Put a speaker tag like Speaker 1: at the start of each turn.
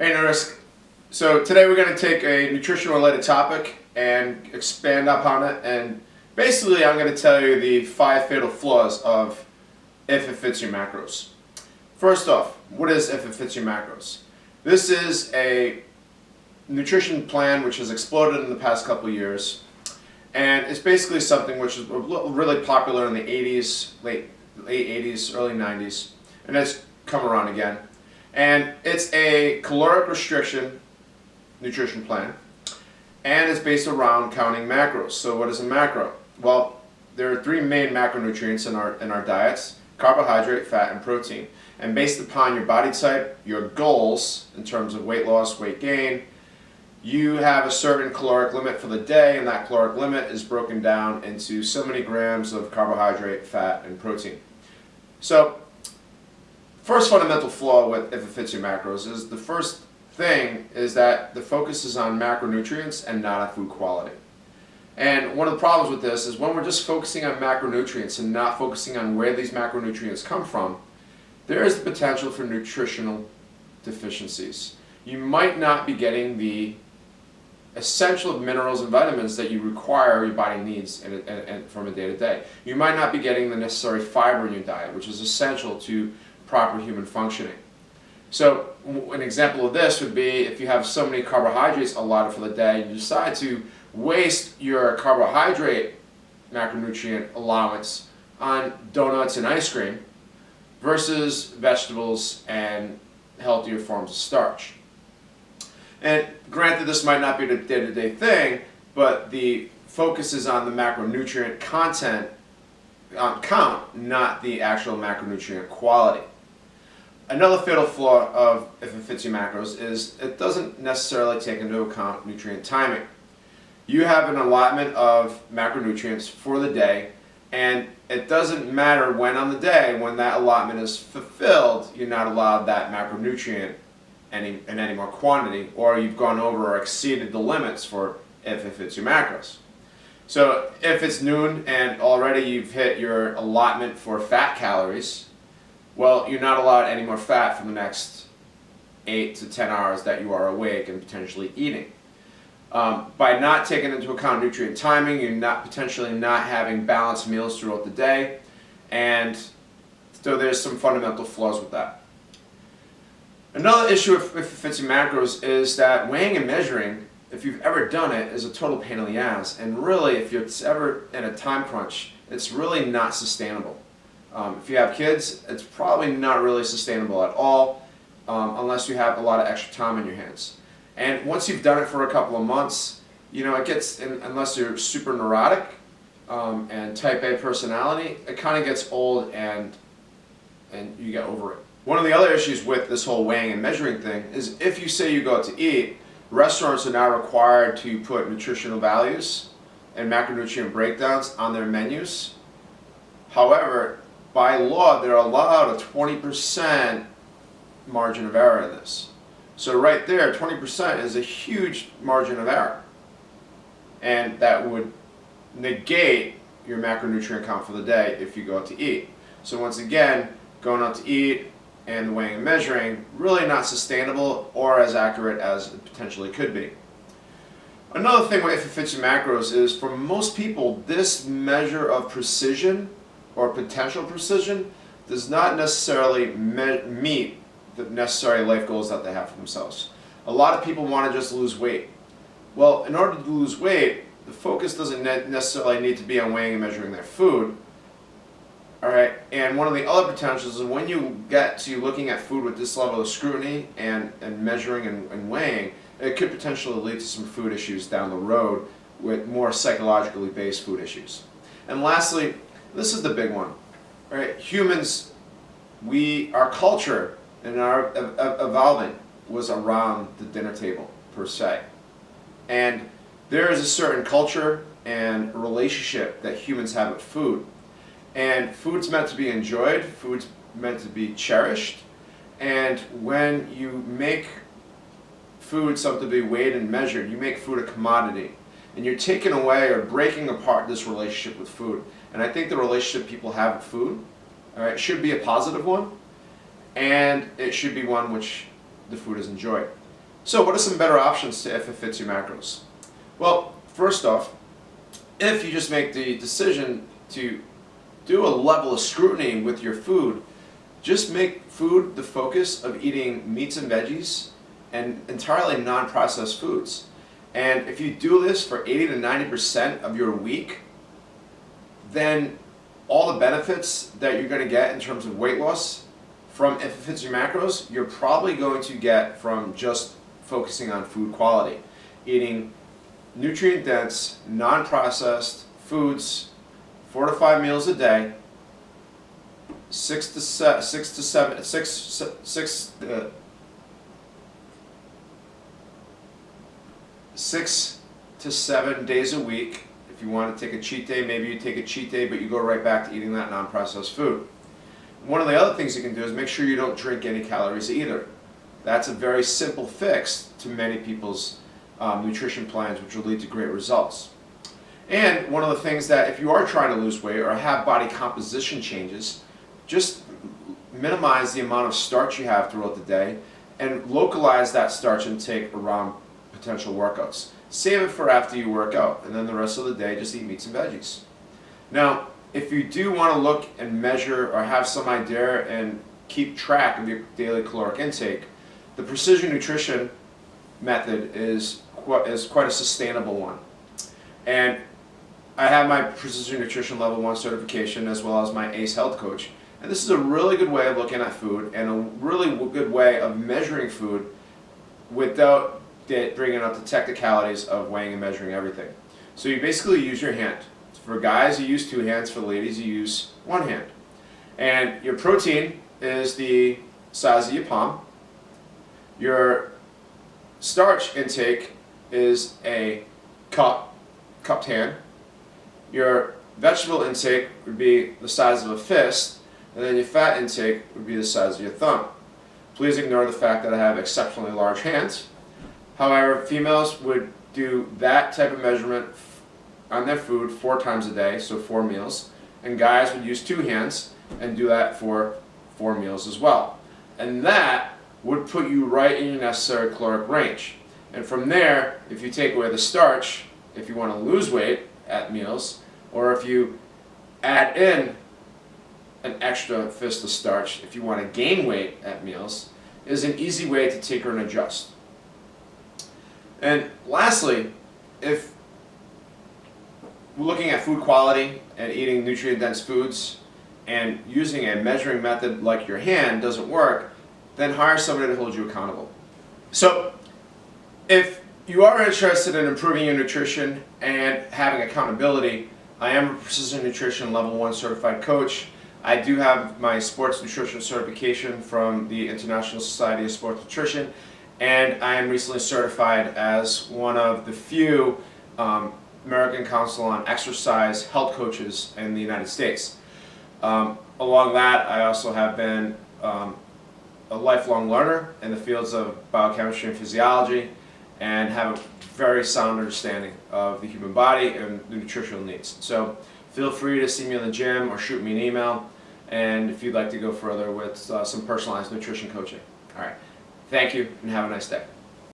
Speaker 1: Hey Nurse, so today we're going to take a nutrition related topic and expand upon it, and basically I'm going to tell you the 5 fatal flaws of If It Fits Your Macros. First off, what is If It Fits Your Macros? This is a nutrition plan which has exploded in the past couple of years, and it's basically something which is really popular in the 80s, late 80s, early 90s, and it's come around again. And it's a caloric restriction nutrition plan, and it's based around counting macros. So what is a macro? Well, there are 3 main macronutrients in our diets: carbohydrate, fat, and protein. And based upon your body type, your goals in terms of weight loss, weight gain, you have a certain caloric limit for the day, and that caloric limit is broken down into so many grams of carbohydrate, fat, and protein. So first fundamental flaw with If It Fits Your Macros is the first thing is that the focus is on macronutrients and not on food quality. And one of the problems with this is when we're just focusing on macronutrients and not focusing on where these macronutrients come from, there is the potential for nutritional deficiencies. You might not be getting the essential minerals and vitamins that you require your body needs from a day to day. You might not be getting the necessary fiber in your diet, which is essential to proper human functioning. So an example of this would be if you have so many carbohydrates allotted for the day, you decide to waste your carbohydrate macronutrient allowance on donuts and ice cream versus vegetables and healthier forms of starch. And granted, this might not be the day-to-day thing, but the focus is on the macronutrient content count, not the actual macronutrient quality. Another fatal flaw of If It Fits Your Macros is it doesn't necessarily take into account nutrient timing. You have an allotment of macronutrients for the day, and it doesn't matter when on the day when that allotment is fulfilled, you're not allowed that macronutrient in any more quantity, or you've gone over or exceeded the limits for If It Fits Your Macros. So if it's noon and already you've hit your allotment for fat calories, well, you're not allowed any more fat for the next 8 to 10 hours that you are awake and potentially eating. By not taking into account nutrient timing, you're potentially not having balanced meals throughout the day, and so there's some fundamental flaws with that. Another issue if it fits your macros is that weighing and measuring, if you've ever done it, is a total pain in the ass, and really if you're ever in a time crunch, it's really not sustainable. If you have kids, it's probably not really sustainable at all unless you have a lot of extra time on your hands. And once you've done it for a couple of months, you know, it gets, unless you're super neurotic and type A personality, it kind of gets old and you get over it. One of the other issues with this whole weighing and measuring thing is if you say you go out to eat, restaurants are now required to put nutritional values and macronutrient breakdowns on their menus. However, by law, they're allowed a 20% margin of error in this. So right there, 20% is a huge margin of error. And that would negate your macronutrient count for the day if you go out to eat. So once again, going out to eat and weighing and measuring, really not sustainable or as accurate as it potentially could be. Another thing with If It Fits Your Macros is for most people, this measure of precision or potential precision does not necessarily meet the necessary life goals that they have for themselves. A lot of people want to just lose weight. Well, in order to lose weight, the focus doesn't necessarily need to be on weighing and measuring their food. All right, and one of the other potentials is when you get to looking at food with this level of scrutiny and measuring and weighing, it could potentially lead to some food issues down the road with more psychologically based food issues. And lastly, this is the big one, right? Humans, our culture and our evolvement was around the dinner table, per se. And there is a certain culture and relationship that humans have with food. And food's meant to be enjoyed, food's meant to be cherished, and when you make food something to be weighed and measured, you make food a commodity. And you're taking away or breaking apart this relationship with food. And I think the relationship people have with food, all right, should be a positive one, and it should be one which the food is enjoyed. So what are some better options to if it fits your macros? Well, first off, if you just make the decision to do a level of scrutiny with your food, just make food the focus of eating meats and veggies and entirely non-processed foods. And if you do this for 80 to 90% of your week, then all the benefits that you're going to get in terms of weight loss from if it fits your macros, you're probably going to get from just focusing on food quality. Eating nutrient-dense, non-processed foods, 4 to 5 meals a day, 6 to 7 days a week. If you want to take a cheat day, maybe you take a cheat day, but you go right back to eating that non-processed food. One of the other things you can do is make sure you don't drink any calories either. That's a very simple fix to many people's nutrition plans, which will lead to great results. And one of the things that if you are trying to lose weight or have body composition changes, just minimize the amount of starch you have throughout the day and localize that starch intake around potential workouts. Save it for after you work out, and then the rest of the day just eat meats and veggies. Now, if you do want to look and measure or have some idea and keep track of your daily caloric intake, the Precision Nutrition method is quite a sustainable one. And I have my Precision Nutrition Level 1 certification as well as my ACE Health Coach. And this is a really good way of looking at food and a really good way of measuring food without bringing up the technicalities of weighing and measuring everything. So you basically use your hand. For guys, you use 2 hands. For ladies, you use 1 hand. And your protein is the size of your palm. Your starch intake is a cupped hand. Your vegetable intake would be the size of a fist, and then your fat intake would be the size of your thumb. Please ignore the fact that I have exceptionally large hands. However, females would do that type of measurement on their food 4 times a day, so 4 meals, and guys would use 2 hands and do that for 4 meals as well. And that would put you right in your necessary caloric range. And from there, if you take away the starch, if you want to lose weight at meals, or if you add in an extra fist of starch, if you want to gain weight at meals, is an easy way to taper and adjust. And lastly, if we're looking at food quality and eating nutrient-dense foods and using a measuring method like your hand doesn't work, then hire somebody to hold you accountable. So if you are interested in improving your nutrition and having accountability, I am a Precision Nutrition Level 1 certified coach. I do have my sports nutrition certification from the International Society of Sports Nutrition, and I am recently certified as one of the few American Council on Exercise health coaches in the United States. Along that, I also have been a lifelong learner in the fields of biochemistry and physiology, and have a very sound understanding of the human body and the nutritional needs. So feel free to see me in the gym or shoot me an email, and if you'd like to go further with some personalized nutrition coaching. All right, thank you and have a nice day.